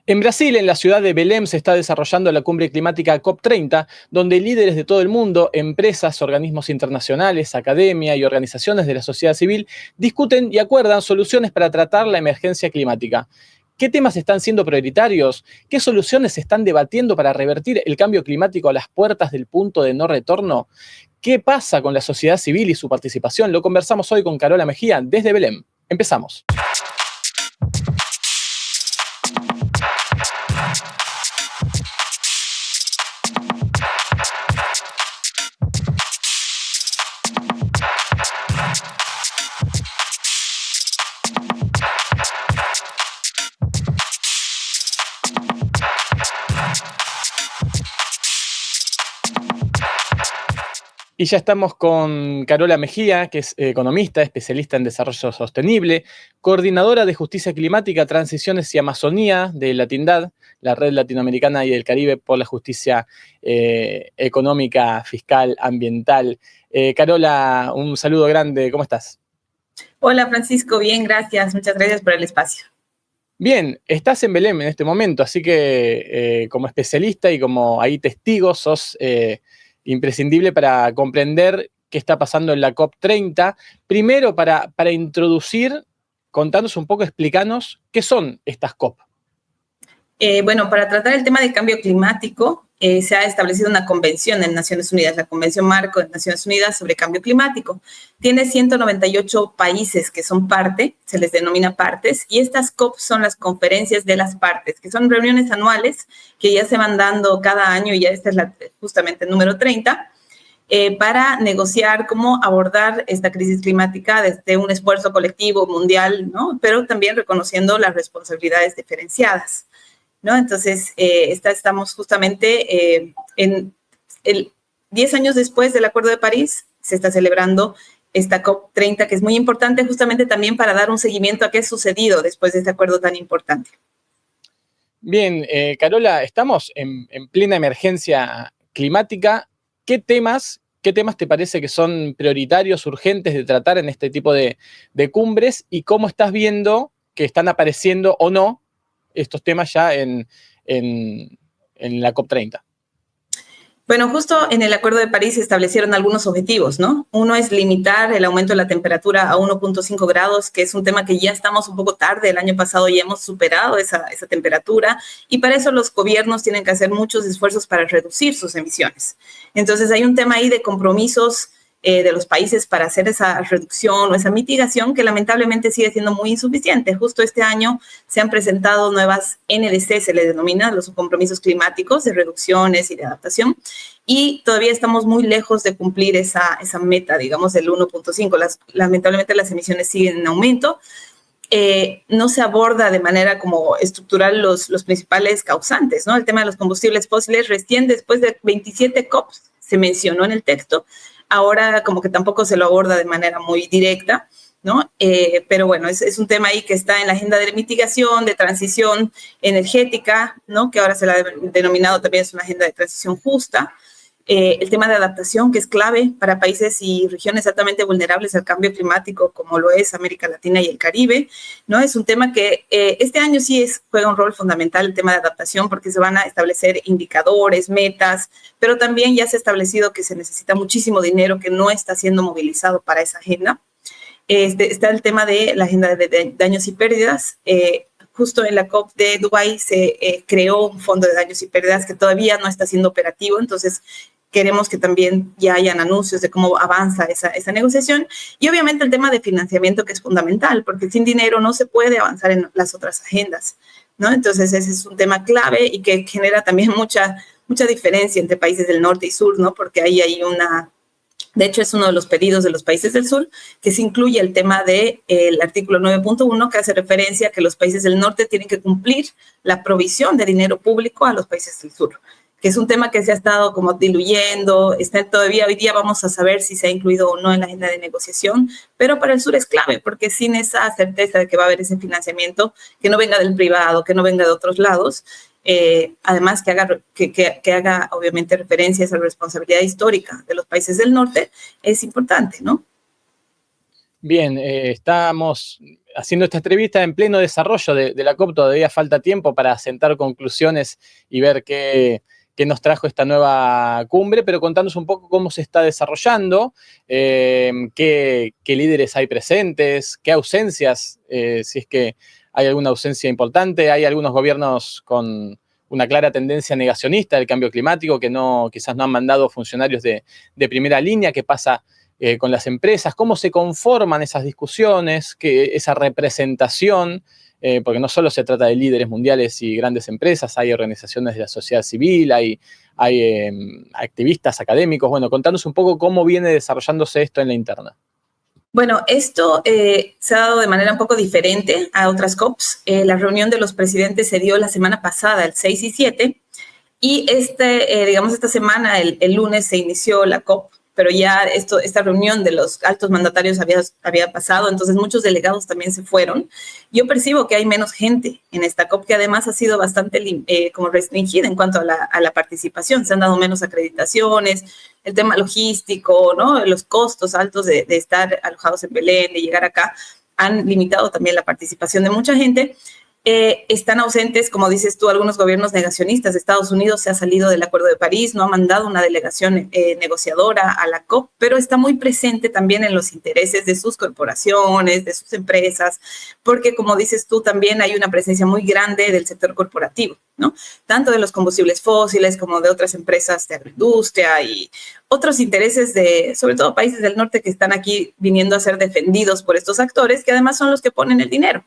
En Brasil, en la ciudad de Belém, se está desarrollando la cumbre climática COP30, donde líderes de todo el mundo, empresas, organismos internacionales, academia y organizaciones de la sociedad civil discuten y acuerdan soluciones para tratar la emergencia climática. ¿Qué temas están siendo prioritarios? ¿Qué soluciones se están debatiendo para revertir el cambio climático a las puertas del punto de no retorno? ¿Qué pasa con la sociedad civil y su participación? Lo conversamos hoy con Carola Mejía desde Belém. Empezamos. Y ya estamos con Carola Mejía, que es economista, especialista en desarrollo sostenible, coordinadora de justicia climática, transiciones y Amazonía de Latindad, la Red Latinoamericana y del Caribe por la justicia económica, fiscal, ambiental. Carola, un saludo grande, ¿cómo estás? Hola Francisco, bien, gracias, muchas gracias por el espacio. Bien, estás en Belém en este momento, así que como especialista y como ahí testigo, sos imprescindible para comprender qué está pasando en la COP30. Primero, para introducir, contanos un poco, explícanos qué son estas COP. Bueno, para tratar el tema de cambio climático, se ha establecido una convención en Naciones Unidas, la Convención Marco de Naciones Unidas sobre Cambio Climático. Tiene 198 países que son parte, se les denomina partes, y estas COP son las conferencias de las partes, que son reuniones anuales que ya se van dando cada año, y ya esta es justamente el número 30, para negociar cómo abordar esta crisis climática desde un esfuerzo colectivo mundial, ¿no? Pero también reconociendo las responsabilidades diferenciadas, ¿no? Entonces, estamos justamente en 10 años después del Acuerdo de París, se está celebrando esta COP30, que es muy importante justamente también para dar un seguimiento a qué ha sucedido después de este acuerdo tan importante. Bien, Carola, estamos en plena emergencia climática. ¿Qué temas te parece que son prioritarios, urgentes de tratar en este tipo de cumbres? ¿Y cómo estás viendo que están apareciendo o no estos temas ya en la COP30? Bueno, justo en el Acuerdo de París se establecieron algunos objetivos, ¿no? Uno es limitar el aumento de la temperatura a 1.5 grados, que es un tema que ya estamos un poco tarde. El año pasado ya hemos superado esa temperatura, y para eso los gobiernos tienen que hacer muchos esfuerzos para reducir sus emisiones. Entonces hay un tema ahí de compromisos de los países para hacer esa reducción o esa mitigación, que lamentablemente sigue siendo muy insuficiente. Justo este año se han presentado nuevas NDC, se le denomina, los compromisos climáticos de reducciones y de adaptación, y todavía estamos muy lejos de cumplir esa meta, digamos, del 1.5. Lamentablemente las emisiones siguen en aumento. No se aborda de manera como estructural los principales causantes, ¿no? El tema de los combustibles fósiles, recién después de 27 COPs se mencionó en el texto. Ahora como que tampoco se lo aborda de manera muy directa, ¿no? Pero bueno, es un tema ahí que está en la agenda de mitigación, de transición energética, ¿no? Que ahora se la ha denominado también es una agenda de transición justa. El tema de adaptación, que es clave para países y regiones altamente vulnerables al cambio climático, como lo es América Latina y el Caribe, ¿no? Es un tema que este año sí juega un rol fundamental, el tema de adaptación, porque se van a establecer indicadores, metas, pero también ya se ha establecido que se necesita muchísimo dinero que no está siendo movilizado para esa agenda. Está el tema de la agenda de daños y pérdidas. Justo en la COP de Dubái se creó un fondo de daños y pérdidas que todavía no está siendo operativo, entonces queremos que también ya hayan anuncios de cómo avanza esa negociación. Y obviamente el tema de financiamiento, que es fundamental, porque sin dinero no se puede avanzar en las otras agendas, ¿no? Entonces ese es un tema clave y que genera también mucha diferencia entre países del norte y sur, ¿no? Porque ahí hay de hecho, es uno de los pedidos de los países del sur, que se incluye el tema del artículo 9.1, que hace referencia a que los países del norte tienen que cumplir la provisión de dinero público a los países del sur, que es un tema que se ha estado como diluyendo. Todavía hoy día vamos a saber si se ha incluido o no en la agenda de negociación, pero para el sur es clave, porque sin esa certeza de que va a haber ese financiamiento, que no venga del privado, que no venga de otros lados, además que haga obviamente referencias a la responsabilidad histórica de los países del norte, es importante, ¿no? Bien, estamos haciendo esta entrevista en pleno desarrollo de la COP. Todavía falta tiempo para sentar conclusiones y ver qué nos trajo esta nueva cumbre, pero contanos un poco cómo se está desarrollando, qué líderes hay presentes, qué ausencias, si es que hay alguna ausencia importante. Hay algunos gobiernos con una clara tendencia negacionista del cambio climático que quizás no han mandado funcionarios de primera línea. ¿Qué pasa con las empresas? ¿Cómo se conforman esas discusiones, esa representación? Porque no solo se trata de líderes mundiales y grandes empresas, hay organizaciones de la sociedad civil, hay activistas académicos. Bueno, contanos un poco cómo viene desarrollándose esto en la interna. Bueno, esto se ha dado de manera un poco diferente a otras COPs. La reunión de los presidentes se dio la semana pasada, el 6 y 7, y esta semana, el lunes, se inició la COP, pero ya esta reunión de los altos mandatarios había pasado, entonces muchos delegados también se fueron. Yo percibo que hay menos gente en esta COP, que además ha sido bastante como restringida en cuanto a la participación. Se han dado menos acreditaciones, el tema logístico, ¿no? Los costos altos de estar alojados en Belén, de llegar acá, han limitado también la participación de mucha gente. Están ausentes, como dices tú, algunos gobiernos negacionistas. Estados Unidos se ha salido del Acuerdo de París, no ha mandado una delegación negociadora a la COP, pero está muy presente también en los intereses de sus corporaciones, de sus empresas, porque, como dices tú, también hay una presencia muy grande del sector corporativo, ¿no? Tanto de los combustibles fósiles como de otras empresas de agroindustria y otros intereses sobre todo países del norte, que están aquí viniendo a ser defendidos por estos actores, que además son los que ponen el dinero.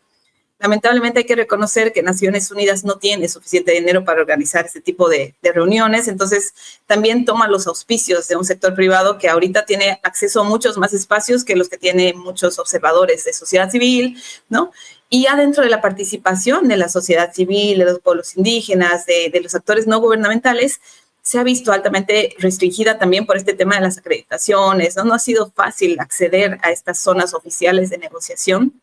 Lamentablemente hay que reconocer que Naciones Unidas no tiene suficiente dinero para organizar este tipo de reuniones, entonces también toma los auspicios de un sector privado que ahorita tiene acceso a muchos más espacios que los que tienen muchos observadores de sociedad civil, ¿no? Y ya dentro de la participación de la sociedad civil, de los pueblos indígenas, de los actores no gubernamentales, se ha visto altamente restringida también por este tema de las acreditaciones, ¿no? No ha sido fácil acceder a estas zonas oficiales de negociación.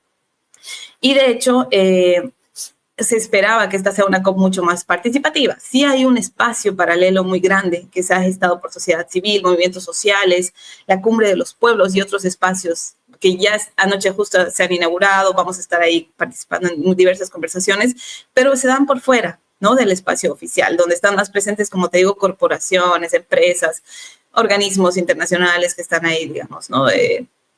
Y de hecho, se esperaba que esta sea una COP mucho más participativa. Sí hay un espacio paralelo muy grande que se ha gestado por sociedad civil, movimientos sociales, la Cumbre de los Pueblos y otros espacios que ya anoche justo se han inaugurado. Vamos a estar ahí participando en diversas conversaciones, pero se dan por fuera, ¿no?, del espacio oficial, donde están más presentes, como te digo, corporaciones, empresas, organismos internacionales que están ahí, digamos, ¿no?,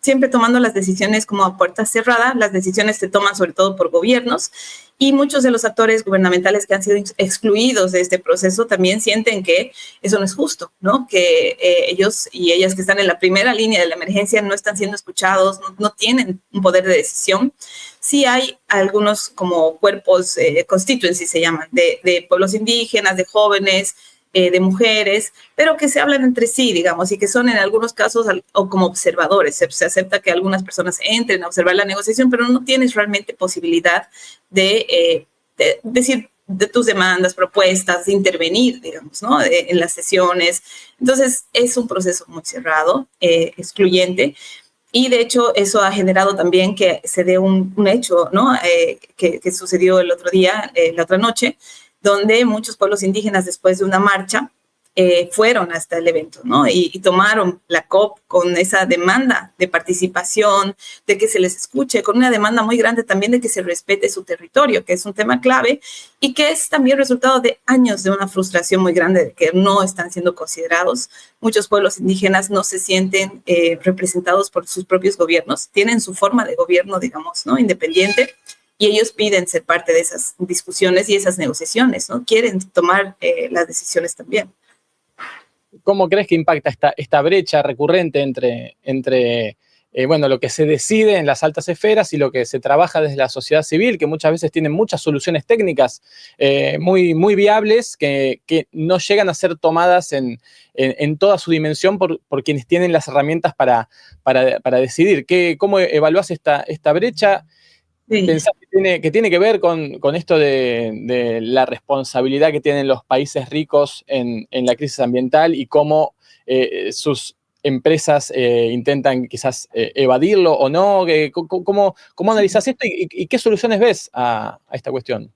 siempre tomando las decisiones como a puerta cerrada. Las decisiones se toman sobre todo por gobiernos, y muchos de los actores gubernamentales que han sido excluidos de este proceso también sienten que eso no es justo, ¿no? Que ellos y ellas que están en la primera línea de la emergencia no están siendo escuchados, no tienen un poder de decisión. Sí hay algunos como cuerpos, constituencies se llaman, de pueblos indígenas, de jóvenes, de mujeres, pero que se hablan entre sí, digamos, y que son en algunos casos o como observadores. Se acepta que algunas personas entren a observar la negociación, pero no tienes realmente posibilidad de decir de tus demandas, propuestas, de intervenir, digamos, ¿no?, en las sesiones. Entonces, es un proceso muy cerrado, excluyente. Y de hecho, eso ha generado también que se dé un hecho, ¿no?, que sucedió el otro día, la otra noche, donde muchos pueblos indígenas, después de una marcha, fueron hasta el evento, ¿no? Y tomaron la COP con esa demanda de participación, de que se les escuche, con una demanda muy grande también de que se respete su territorio, que es un tema clave y que es también resultado de años de una frustración muy grande de que no están siendo considerados. Muchos pueblos indígenas no se sienten representados por sus propios gobiernos, tienen su forma de gobierno, digamos, ¿no?, independiente, y ellos piden ser parte de esas discusiones y esas negociaciones, ¿no? Quieren tomar las decisiones también. ¿Cómo crees que impacta esta brecha recurrente entre lo que se decide en las altas esferas y lo que se trabaja desde la sociedad civil, que muchas veces tienen muchas soluciones técnicas muy, muy viables que no llegan a ser tomadas en toda su dimensión por quienes tienen las herramientas para decidir? ¿Cómo evaluás esta brecha? Sí. ¿Pensás que tiene que ver con esto de la responsabilidad que tienen los países ricos en la crisis ambiental y cómo sus empresas intentan quizás evadirlo o no? ¿Cómo analizás esto y qué soluciones ves a esta cuestión?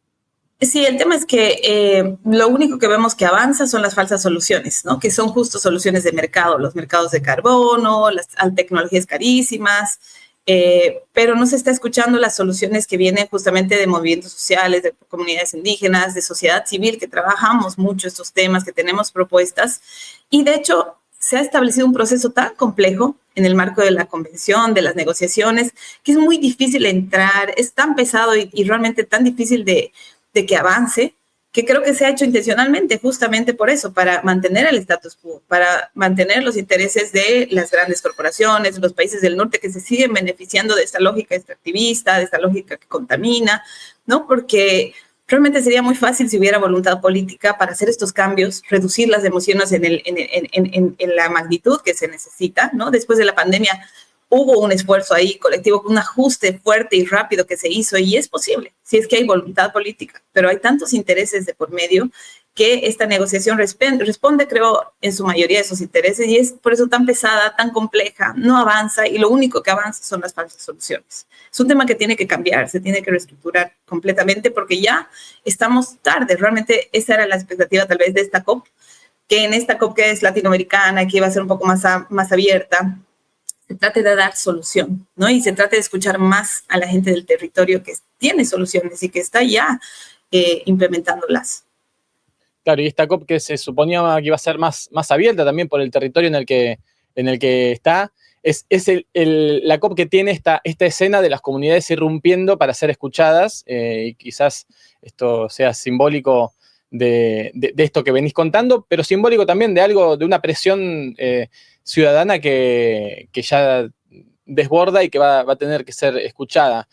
Sí, el tema es que lo único que vemos que avanza son las falsas soluciones, ¿no?, que son justo soluciones de mercado, los mercados de carbono, las tecnologías carísimas, pero no se está escuchando las soluciones que vienen justamente de movimientos sociales, de comunidades indígenas, de sociedad civil, que trabajamos mucho estos temas, que tenemos propuestas. Y de hecho, se ha establecido un proceso tan complejo en el marco de la convención, de las negociaciones, que es muy difícil entrar, es tan pesado y realmente tan difícil de que avance, que creo que se ha hecho intencionalmente justamente por eso, para mantener el status quo, para mantener los intereses de las grandes corporaciones, los países del norte que se siguen beneficiando de esta lógica extractivista, de esta lógica que contamina, ¿no? Porque realmente sería muy fácil si hubiera voluntad política para hacer estos cambios, reducir las emisiones en la magnitud que se necesita, ¿no? Después de la pandemia hubo un esfuerzo ahí colectivo, un ajuste fuerte y rápido que se hizo y es posible, si es que hay voluntad política, pero hay tantos intereses de por medio que esta negociación responde, creo, en su mayoría de esos intereses y es por eso tan pesada, tan compleja, no avanza y lo único que avanza son las falsas soluciones. Es un tema que tiene que cambiar, se tiene que reestructurar completamente porque ya estamos tarde. Realmente esa era la expectativa tal vez de esta COP, que en esta COP que es latinoamericana, que iba a ser un poco más abierta, se trate de dar solución, ¿no? Y se trate de escuchar más a la gente del territorio que tiene soluciones y que está ya implementándolas. Claro, y esta COP que se suponía que iba a ser más abierta también por el territorio en el que está, es la COP que tiene esta escena de las comunidades irrumpiendo para ser escuchadas, y quizás esto sea simbólico de esto que venís contando, pero simbólico también de algo, de una presión ciudadana que ya desborda y que va a tener que ser escuchada.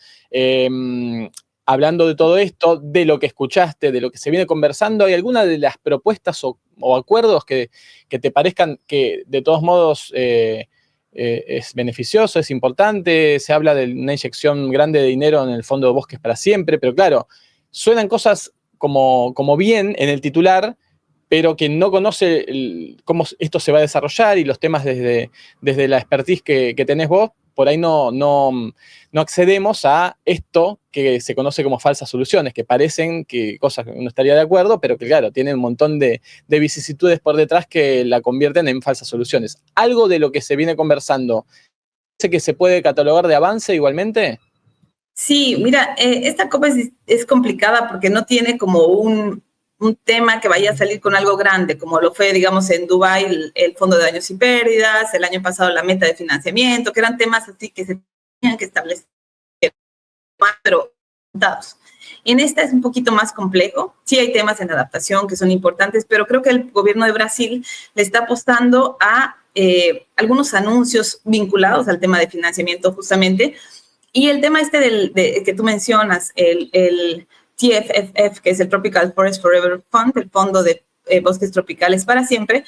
Hablando de todo esto, de lo que escuchaste, de lo que se viene conversando, ¿hay alguna de las propuestas o acuerdos que te parezcan que de todos modos es beneficioso, es importante? Se habla de una inyección grande de dinero en el Fondo de Bosques para Siempre, pero claro, suenan cosas como bien en el titular, pero que no conoce cómo esto se va a desarrollar y los temas desde la expertise que tenés vos, por ahí no accedemos a esto que se conoce como falsas soluciones, que parecen que cosas que uno estaría de acuerdo, pero que claro, tienen un montón de vicisitudes por detrás que la convierten en falsas soluciones. ¿Algo de lo que se viene conversando sé que se puede catalogar de avance igualmente? Sí, mira, esta COP es complicada porque no tiene como un tema que vaya a salir con algo grande, como lo fue, digamos, en Dubái el Fondo de Daños y Pérdidas, el año pasado la meta de financiamiento, que eran temas así que se tenían que establecer, pero dados. En esta es un poquito más complejo. Sí hay temas en adaptación que son importantes, pero creo que el gobierno de Brasil le está apostando a algunos anuncios vinculados al tema de financiamiento justamente. Y el tema que tú mencionas, el TFFF, que es el Tropical Forest Forever Fund, el Fondo de Bosques Tropicales para Siempre,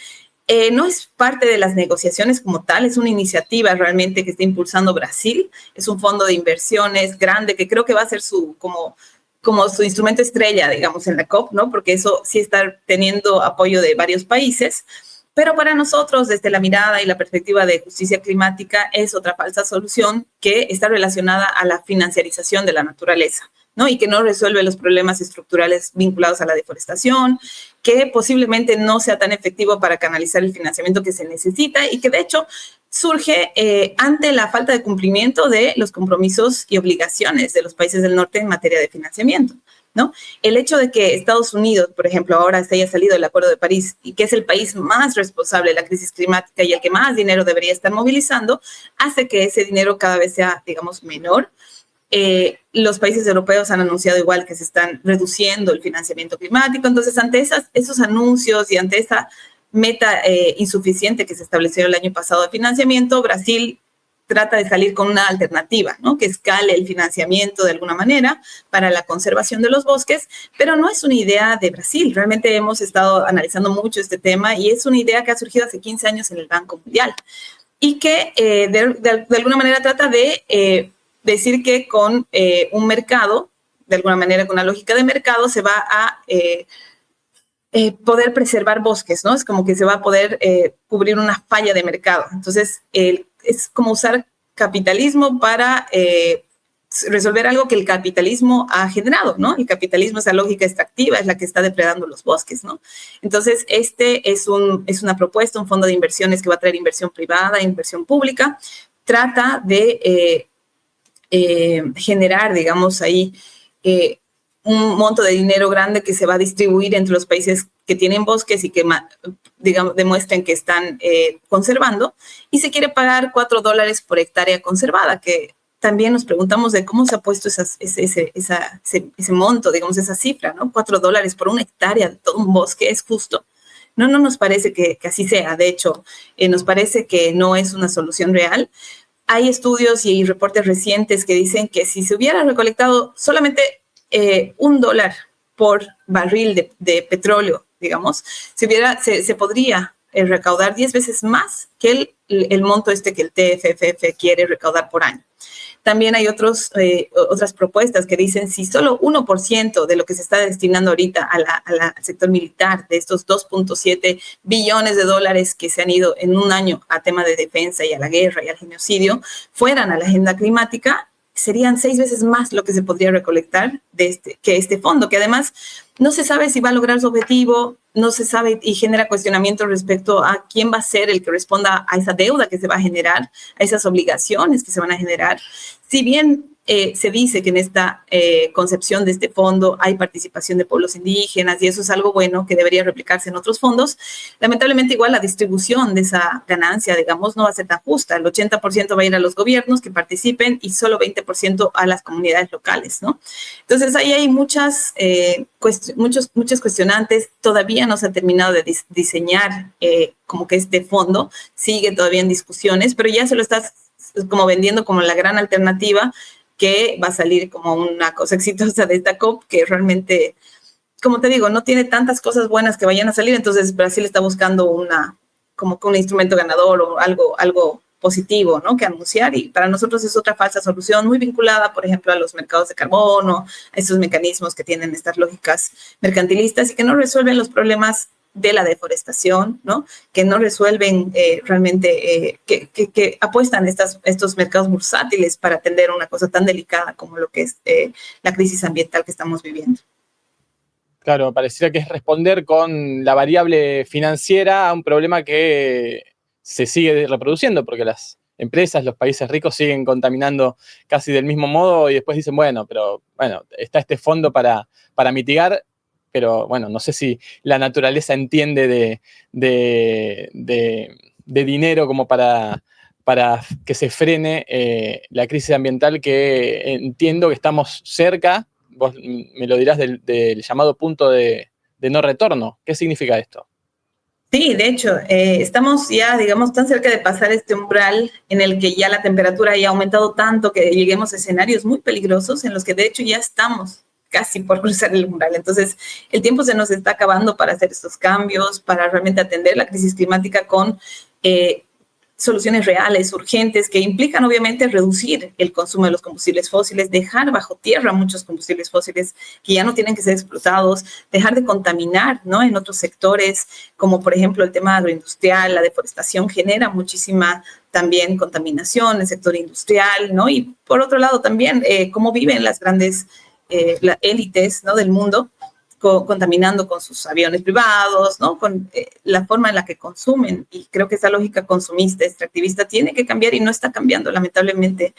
no es parte de las negociaciones como tal, es una iniciativa realmente que está impulsando Brasil, es un fondo de inversiones grande que creo que va a ser como su instrumento estrella, digamos, en la COP, ¿no? Porque eso sí está teniendo apoyo de varios países. Pero para nosotros, desde la mirada y la perspectiva de justicia climática, es otra falsa solución que está relacionada a la financiarización de la naturaleza, ¿no? Y que no resuelve los problemas estructurales vinculados a la deforestación, que posiblemente no sea tan efectivo para canalizar el financiamiento que se necesita y que de hecho surge ante la falta de cumplimiento de los compromisos y obligaciones de los países del norte en materia de financiamiento, ¿no? El hecho de que Estados Unidos, por ejemplo, ahora se haya salido del Acuerdo de París y que es el país más responsable de la crisis climática y el que más dinero debería estar movilizando, hace que ese dinero cada vez sea, digamos, menor. Los países europeos han anunciado igual que se están reduciendo el financiamiento climático. Entonces, ante esos anuncios y ante esa meta insuficiente que se estableció el año pasado de financiamiento, Brasil trata de salir con una alternativa, ¿no? Que escale el financiamiento de alguna manera para la conservación de los bosques, pero no es una idea de Brasil. Realmente hemos estado analizando mucho este tema y es una idea que ha surgido hace 15 años en el Banco Mundial y que de alguna manera trata de decir que con un mercado, de alguna manera con una lógica de mercado, se va a poder preservar bosques, ¿no? Es como que se va a poder cubrir una falla de mercado. Entonces, es como usar capitalismo para resolver algo que el capitalismo ha generado, ¿no? El capitalismo, esa lógica extractiva, es la que está depredando los bosques, ¿no? Entonces, es una propuesta, un fondo de inversiones que va a traer inversión privada, inversión pública, trata de generar, digamos, ahí un monto de dinero grande que se va a distribuir entre los países que tienen bosques y que, digamos, demuestren que están conservando, y se quiere pagar $4 por hectárea conservada, que también nos preguntamos de cómo se ha puesto ese monto, digamos, esa cifra, ¿no? $4 por una hectárea de todo un bosque, ¿es justo? No, no nos parece que así sea. De hecho, nos parece que no es una solución real. Hay estudios y reportes recientes que dicen que si se hubiera recolectado solamente $1 por barril de petróleo, digamos, se podría recaudar 10 veces más que el monto que el TFFF quiere recaudar por año. También hay otras propuestas que dicen si solo 1% de lo que se está destinando ahorita al sector militar, de estos 2.7 billones de dólares que se han ido en un año a tema de defensa y a la guerra y al genocidio, fueran a la agenda climática, serían 6 veces más lo que se podría recolectar que este fondo, que además no se sabe si va a lograr su objetivo, no se sabe y genera cuestionamientos respecto a quién va a ser el que responda a esa deuda que se va a generar, a esas obligaciones que se van a generar. Si bien se dice que en esta concepción de este fondo hay participación de pueblos indígenas y eso es algo bueno que debería replicarse en otros fondos, lamentablemente igual la distribución de esa ganancia, digamos, no va a ser tan justa. El 80% va a ir a los gobiernos que participen y solo 20% a las comunidades locales, ¿no? Entonces ahí hay muchas cuestionantes. Todavía no se ha terminado de diseñar como que este fondo sigue todavía en discusiones, pero ya se lo estás como vendiendo como la gran alternativa que va a salir como una cosa exitosa de esta COP, que realmente, como te digo, no tiene tantas cosas buenas que vayan a salir. Entonces Brasil está buscando como que un instrumento ganador o algo positivo, ¿no?, que anunciar, y para nosotros es otra falsa solución muy vinculada, por ejemplo, a los mercados de carbono, a esos mecanismos que tienen estas lógicas mercantilistas y que no resuelven los problemas de la deforestación, ¿no?, que no resuelven realmente, que apuestan estos mercados bursátiles para atender una cosa tan delicada como lo que es la crisis ambiental que estamos viviendo. Claro, pareciera que es responder con la variable financiera a un problema que se sigue reproduciendo, porque las empresas, los países ricos siguen contaminando casi del mismo modo y después dicen, bueno, está este fondo para mitigar, pero bueno, no sé si la naturaleza entiende de dinero como para que se frene la crisis ambiental, que entiendo que estamos cerca. Vos me lo dirás del llamado punto de no retorno. ¿Qué significa esto? Sí, de hecho, estamos ya, digamos, tan cerca de pasar este umbral en el que ya la temperatura haya aumentado tanto que lleguemos a escenarios muy peligrosos en los que de hecho ya estamos casi por cruzar el umbral. Entonces, el tiempo se nos está acabando para hacer estos cambios, para realmente atender la crisis climática con soluciones reales, urgentes, que implican obviamente reducir el consumo de los combustibles fósiles, dejar bajo tierra muchos combustibles fósiles que ya no tienen que ser explotados, dejar de contaminar, ¿no?, en otros sectores, como por ejemplo el tema agroindustrial. La deforestación genera muchísima también contaminación en el sector industrial, ¿no? Y por otro lado también cómo viven las grandes élites, ¿no?, del mundo, contaminando con sus aviones privados, ¿no?, con la forma en la que consumen. Y creo que esa lógica consumista, extractivista, tiene que cambiar y no está cambiando, lamentablemente.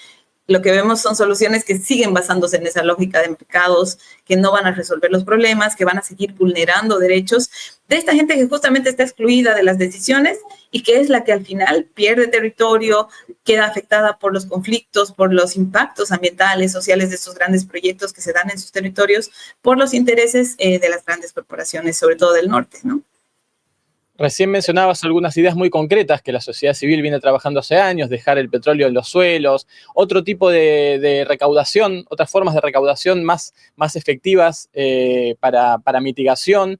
Lo que vemos son soluciones que siguen basándose en esa lógica de mercados, que no van a resolver los problemas, que van a seguir vulnerando derechos de esta gente que justamente está excluida de las decisiones y que es la que al final pierde territorio, queda afectada por los conflictos, por los impactos ambientales, sociales de estos grandes proyectos que se dan en sus territorios, por los intereses de las grandes corporaciones, sobre todo del norte, ¿no? Recién mencionabas algunas ideas muy concretas que la sociedad civil viene trabajando hace años: dejar el petróleo en los suelos, otro tipo de recaudación, otras formas de recaudación más efectivas para mitigación.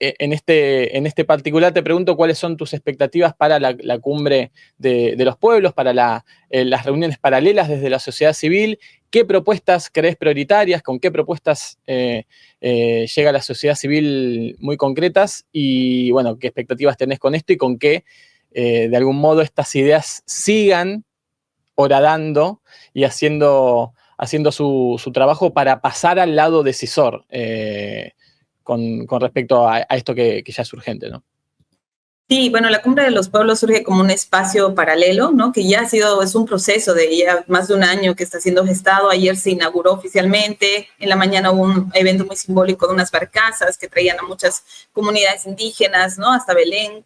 En este particular te pregunto cuáles son tus expectativas para la cumbre de los pueblos, para las reuniones paralelas desde la sociedad civil. ¿Qué propuestas crees prioritarias? ¿Con qué propuestas llega la sociedad civil muy concretas? Y bueno, ¿qué expectativas tenés con esto y con qué de algún modo estas ideas sigan horadando y haciendo su trabajo para pasar al lado decisor con respecto a esto que ya es urgente, ¿no? Sí, bueno, la Cumbre de los Pueblos surge como un espacio paralelo, ¿no? Que ya es un proceso de ya más de un año que está siendo gestado. Ayer se inauguró oficialmente. En la mañana hubo un evento muy simbólico de unas barcazas que traían a muchas comunidades indígenas, ¿no? Hasta Belén,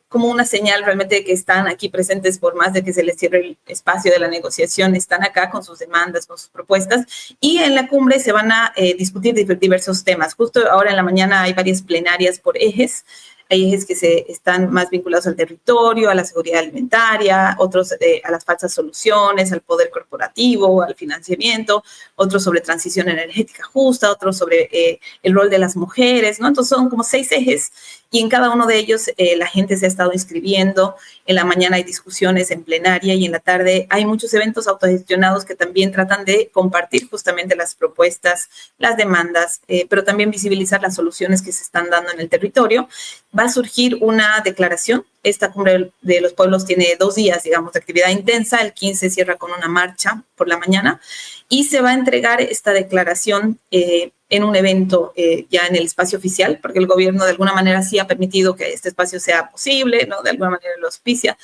como una señal realmente de que están aquí presentes por más de que se les cierre el espacio de la negociación, están acá con sus demandas, con sus propuestas. Y en la cumbre se van a discutir diversos temas. Justo ahora en la mañana hay varias plenarias por ejes. Hay ejes que están más vinculados al territorio, a la seguridad alimentaria, otros a las falsas soluciones, al poder corporativo, al financiamiento, otros sobre transición energética justa, otros sobre el rol de las mujeres, ¿no? Entonces son como 6 ejes y en cada uno de ellos la gente se ha estado inscribiendo. En la mañana hay discusiones en plenaria y en la tarde hay muchos eventos autogestionados que también tratan de compartir justamente las propuestas, las demandas, pero también visibilizar las soluciones que se están dando en el territorio. Va a surgir una declaración. Esta Cumbre de los Pueblos tiene 2 días, digamos, de actividad intensa. El 15 cierra con una marcha por la mañana y se va a entregar esta declaración en un evento ya en el espacio oficial, porque el gobierno de alguna manera sí ha permitido que este espacio sea posible, ¿no? De alguna manera lo auspicia.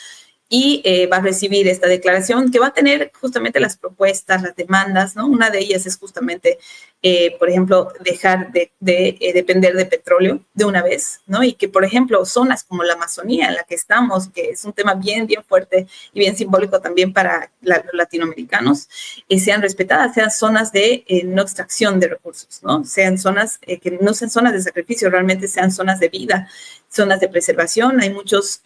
Y va a recibir esta declaración que va a tener justamente las propuestas, las demandas, ¿no? Una de ellas es justamente, por ejemplo, dejar de depender de petróleo de una vez, ¿no? Y que, por ejemplo, zonas como la Amazonía en la que estamos, que es un tema bien, bien fuerte y bien simbólico también para los latinoamericanos, sean respetadas, sean zonas de no extracción de recursos, ¿no? Sean zonas que no sean zonas de sacrificio, realmente sean zonas de vida, zonas de preservación. Hay muchas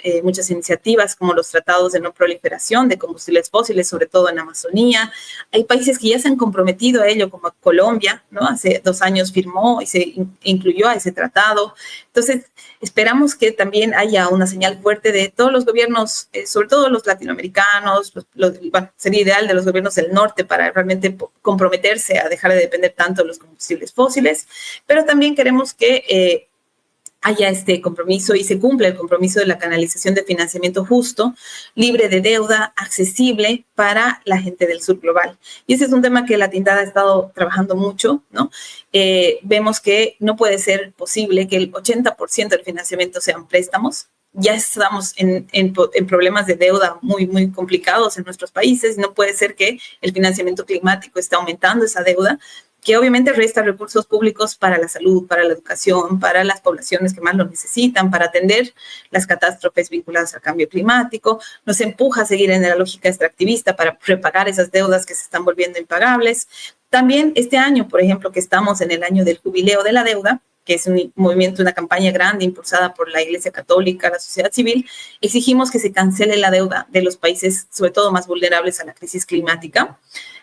iniciativas como los tratados de no proliferación de combustibles fósiles, sobre todo en Amazonía. Hay países que ya se han comprometido a ello, como Colombia, ¿no? Hace 2 años firmó y se incluyó a ese tratado. Entonces, esperamos que también haya una señal fuerte de todos los gobiernos, sobre todo los latinoamericanos, bueno, sería ideal de los gobiernos del norte para realmente comprometerse a dejar de depender tanto de los combustibles fósiles, pero también queremos que haya este compromiso y se cumpla el compromiso de la canalización de financiamiento justo, libre de deuda, accesible para la gente del sur global. Y ese es un tema que la Tindad ha estado trabajando mucho, ¿no? Vemos que no puede ser posible que el 80% del financiamiento sean préstamos. Ya estamos en problemas de deuda muy, muy complicados en nuestros países. No puede ser que el financiamiento climático esté aumentando esa deuda, que obviamente resta recursos públicos para la salud, para la educación, para las poblaciones que más lo necesitan, para atender las catástrofes vinculadas al cambio climático, nos empuja a seguir en la lógica extractivista para repagar esas deudas que se están volviendo impagables. También este año, por ejemplo, que estamos en el año del jubileo de la deuda, que es un movimiento, una campaña grande impulsada por la Iglesia Católica, la sociedad civil, exigimos que se cancele la deuda de los países, sobre todo más vulnerables a la crisis climática,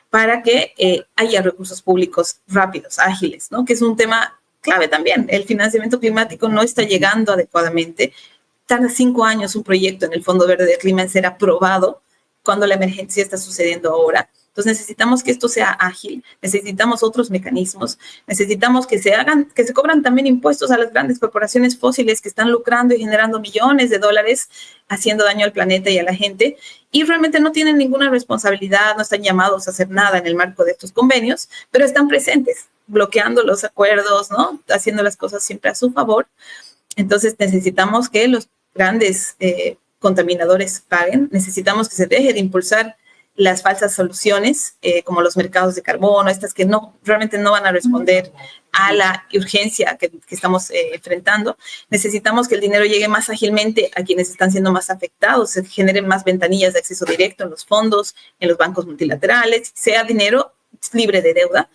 para que haya recursos públicos rápidos, ágiles, ¿no? Que es un tema clave también. El financiamiento climático no está llegando adecuadamente. Tarda 5 años un proyecto en el Fondo Verde del Clima en ser aprobado cuando la emergencia está sucediendo ahora. Entonces necesitamos que esto sea ágil, necesitamos otros mecanismos, necesitamos que se cobran también impuestos a las grandes corporaciones fósiles que están lucrando y generando millones de dólares, haciendo daño al planeta y a la gente, y realmente no tienen ninguna responsabilidad, no están llamados a hacer nada en el marco de estos convenios, pero están presentes, bloqueando los acuerdos, ¿no? Haciendo las cosas siempre a su favor. Entonces necesitamos que los grandes contaminadores paguen, necesitamos que se deje de impulsar las falsas soluciones, como los mercados de carbono, estas que realmente no van a responder a la urgencia que estamos enfrentando. Necesitamos que el dinero llegue más ágilmente a quienes están siendo más afectados, se generen más ventanillas de acceso directo en los fondos, en los bancos multilaterales, sea dinero libre de deuda,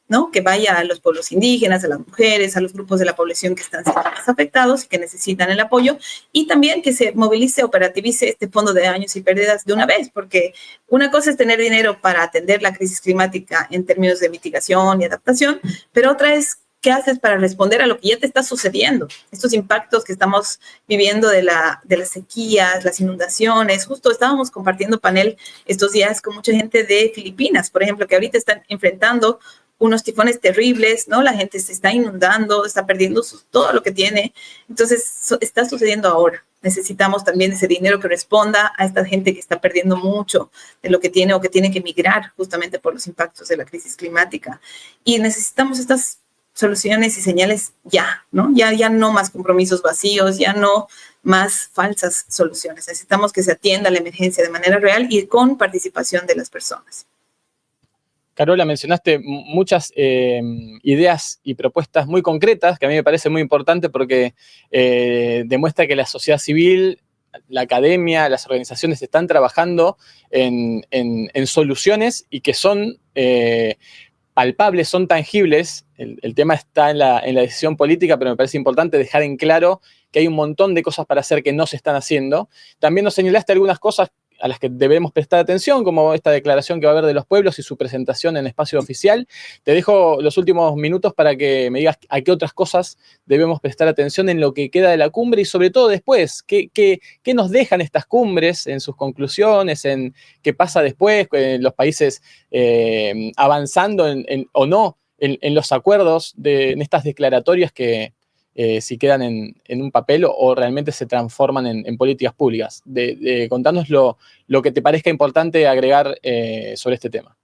¿no? Que vaya a los pueblos indígenas, a las mujeres, a los grupos de la población que están siendo más afectados y que necesitan el apoyo, y también que se movilice, operativice este fondo de daños y pérdidas de una vez, porque una cosa es tener dinero para atender la crisis climática en términos de mitigación y adaptación, pero otra es qué haces para responder a lo que ya te está sucediendo, estos impactos que estamos viviendo de las sequías, las inundaciones. Justo estábamos compartiendo panel estos días con mucha gente de Filipinas, por ejemplo, que ahorita están enfrentando unos tifones terribles, ¿no? La gente se está inundando, está perdiendo todo lo que tiene. Entonces, está sucediendo ahora. Necesitamos también ese dinero que responda a esta gente que está perdiendo mucho de lo que tiene o que tiene que migrar justamente por los impactos de la crisis climática. Y necesitamos estas soluciones y señales ya, ¿no? Ya no más compromisos vacíos, ya no más falsas soluciones. Necesitamos que se atienda la emergencia de manera real y con participación de las personas. Carola, mencionaste muchas ideas y propuestas muy concretas, que a mí me parece muy importante porque demuestra que la sociedad civil, la academia, las organizaciones están trabajando en soluciones y que son palpables, son tangibles. El tema está en la decisión política, pero me parece importante dejar en claro que hay un montón de cosas para hacer que no se están haciendo. También nos señalaste algunas cosas a las que debemos prestar atención, como esta declaración que va a haber de los pueblos y su presentación en espacio oficial. Te dejo los últimos minutos para que me digas a qué otras cosas debemos prestar atención en lo que queda de la cumbre y sobre todo después, qué nos dejan estas cumbres en sus conclusiones, en qué pasa después, en los países avanzando o no en los acuerdos, en estas declaratorias que si quedan en un papel o realmente se transforman en políticas públicas. Contanos lo que te parezca importante agregar sobre este tema.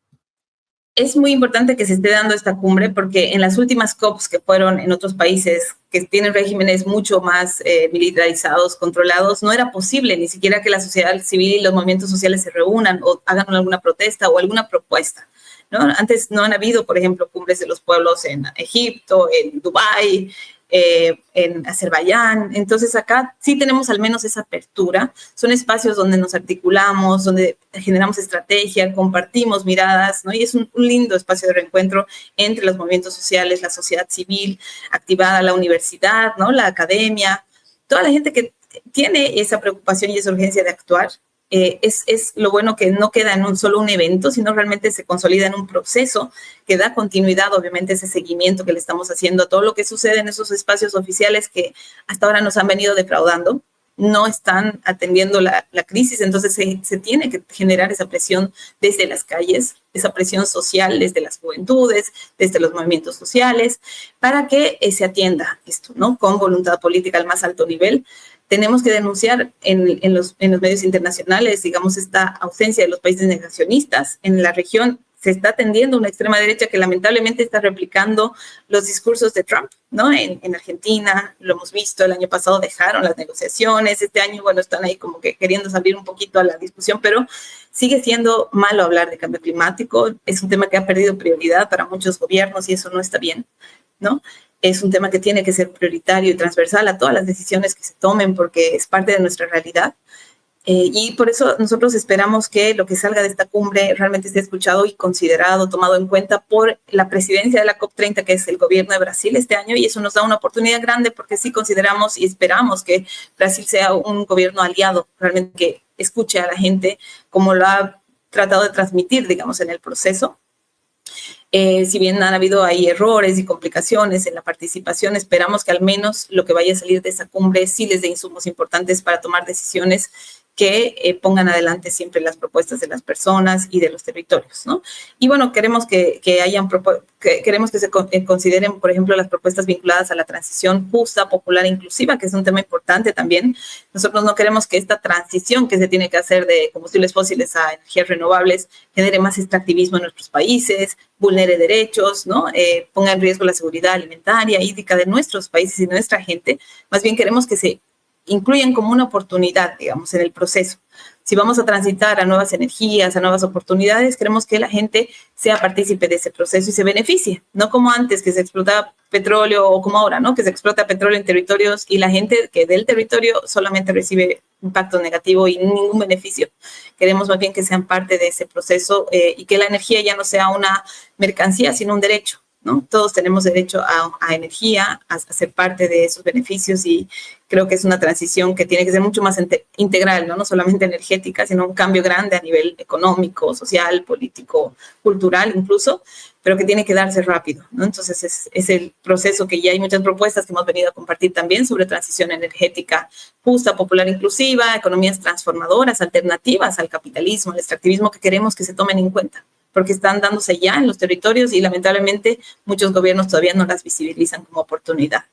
Es muy importante que se esté dando esta cumbre porque en las últimas COPs que fueron en otros países que tienen regímenes mucho más militarizados, controlados, no era posible ni siquiera que la sociedad civil y los movimientos sociales se reúnan o hagan alguna protesta o alguna propuesta, ¿no? Antes no han habido, por ejemplo, cumbres de los pueblos en Egipto, en Dubái, en Azerbaiyán. Entonces acá sí tenemos al menos esa apertura. Son espacios donde nos articulamos, donde generamos estrategia, compartimos miradas, ¿no? Y es un lindo espacio de reencuentro entre los movimientos sociales, la sociedad civil activada, la universidad, ¿no? La academia, toda la gente que tiene esa preocupación y esa urgencia de actuar. Es lo bueno que no queda en solo un evento, sino realmente se consolida en un proceso que da continuidad, obviamente, ese seguimiento que le estamos haciendo a todo lo que sucede en esos espacios oficiales que hasta ahora nos han venido defraudando, no están atendiendo la crisis, entonces se tiene que generar esa presión desde las calles, esa presión social desde las juventudes, desde los movimientos sociales, para que se atienda esto, ¿no? Con voluntad política al más alto nivel. Tenemos que denunciar en los medios internacionales, digamos, esta ausencia de los países negacionistas. En la región se está atendiendo una extrema derecha que lamentablemente está replicando los discursos de Trump, ¿no? En Argentina, lo hemos visto, el año pasado dejaron las negociaciones, este año, bueno, están ahí como que queriendo salir un poquito a la discusión, pero sigue siendo malo hablar de cambio climático. Es un tema que ha perdido prioridad para muchos gobiernos y eso no está bien, ¿no? Es un tema que tiene que ser prioritario y transversal a todas las decisiones que se tomen porque es parte de nuestra realidad. Y por eso nosotros esperamos que lo que salga de esta cumbre realmente esté escuchado y considerado, tomado en cuenta por la presidencia de la COP30, que es el gobierno de Brasil este año, y eso nos da una oportunidad grande porque sí consideramos y esperamos que Brasil sea un gobierno aliado, realmente que escuche a la gente como lo ha tratado de transmitir, digamos, en el proceso. Si bien han habido ahí errores y complicaciones en la participación, esperamos que al menos lo que vaya a salir de esa cumbre sí les dé insumos importantes para tomar decisiones que pongan adelante siempre las propuestas de las personas y de los territorios, ¿no? Y bueno, queremos que se consideren, por ejemplo, las propuestas vinculadas a la transición justa, popular e inclusiva, que es un tema importante también. Nosotros no queremos que esta transición que se tiene que hacer de combustibles fósiles a energías renovables genere más extractivismo en nuestros países, vulnere derechos, ¿no? Ponga en riesgo la seguridad alimentaria, hídrica de nuestros países y de nuestra gente. Más bien queremos que se incluyen como una oportunidad, digamos, en el proceso. Si vamos a transitar a nuevas energías, a nuevas oportunidades, queremos que la gente sea partícipe de ese proceso y se beneficie, no como antes que se explotaba petróleo o como ahora, ¿no? Que se explota petróleo en territorios y la gente que del territorio solamente recibe impacto negativo y ningún beneficio. Queremos más bien que sean parte de ese proceso y que la energía ya no sea una mercancía, sino un derecho, ¿no? Todos tenemos derecho a energía, a ser parte de esos beneficios y creo que es una transición que tiene que ser mucho más integral, ¿no? No solamente energética, sino un cambio grande a nivel económico, social, político, cultural incluso, pero que tiene que darse rápido, ¿no? Entonces es el proceso que ya hay muchas propuestas que hemos venido a compartir también sobre transición energética justa, popular, inclusiva, economías transformadoras, alternativas al capitalismo, al extractivismo que queremos que se tomen en cuenta, porque están dándose ya en los territorios y lamentablemente muchos gobiernos todavía no las visibilizan como oportunidad.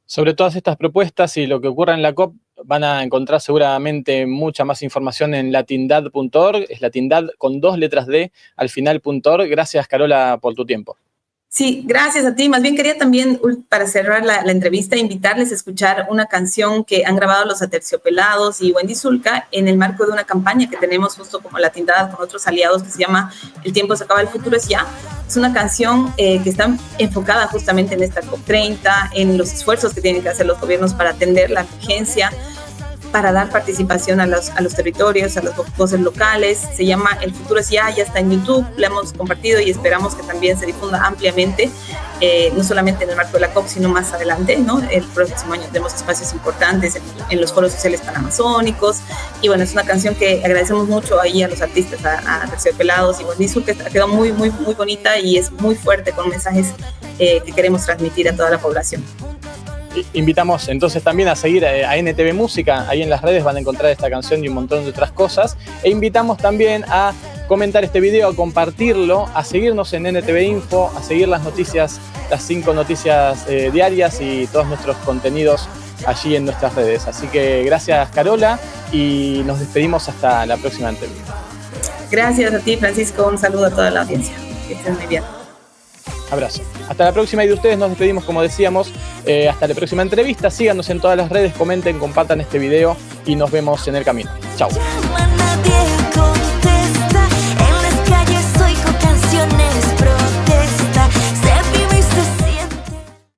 Sobre todas estas propuestas y lo que ocurra en la COP van a encontrar seguramente mucha más información en latindad.org, es latindad con 2 letras D al final.org. Gracias, Carola, por tu tiempo. Sí, gracias a ti. Más bien quería también, para cerrar la entrevista, invitarles a escuchar una canción que han grabado Los Aterciopelados y Wendy Zulka en el marco de una campaña que tenemos justo como La Tindada con otros aliados, que se llama El tiempo se acaba, el futuro es ya. Es una canción que está enfocada justamente en esta COP30, en los esfuerzos que tienen que hacer los gobiernos para atender la urgencia, para dar participación a los territorios, a las voces locales. Se llama El futuro es ya está en YouTube, la hemos compartido y esperamos que también se difunda ampliamente, no solamente en el marco de la COP, sino más adelante, ¿no? El próximo año tenemos espacios importantes en los foros sociales panamazónicos, y bueno, es una canción que agradecemos mucho ahí a los artistas, a Aterciopelados y Wendy Zulka, que ha quedado muy, muy, muy bonita y es muy fuerte con mensajes que queremos transmitir a toda la población. Invitamos entonces también a seguir a NTV Música, ahí en las redes van a encontrar esta canción y un montón de otras cosas, e invitamos también a comentar este video, a compartirlo, a seguirnos en NTV Info, a seguir las noticias, las 5 noticias diarias y todos nuestros contenidos allí en nuestras redes. Así que gracias, Carola, y nos despedimos hasta la próxima entrevista. Gracias a ti, Francisco, un saludo a toda la audiencia, que estén muy bien. Abrazo. Hasta la próxima, y de ustedes nos despedimos, como decíamos, hasta la próxima entrevista. Síganos en todas las redes, comenten, compartan este video y nos vemos en el camino. Chao.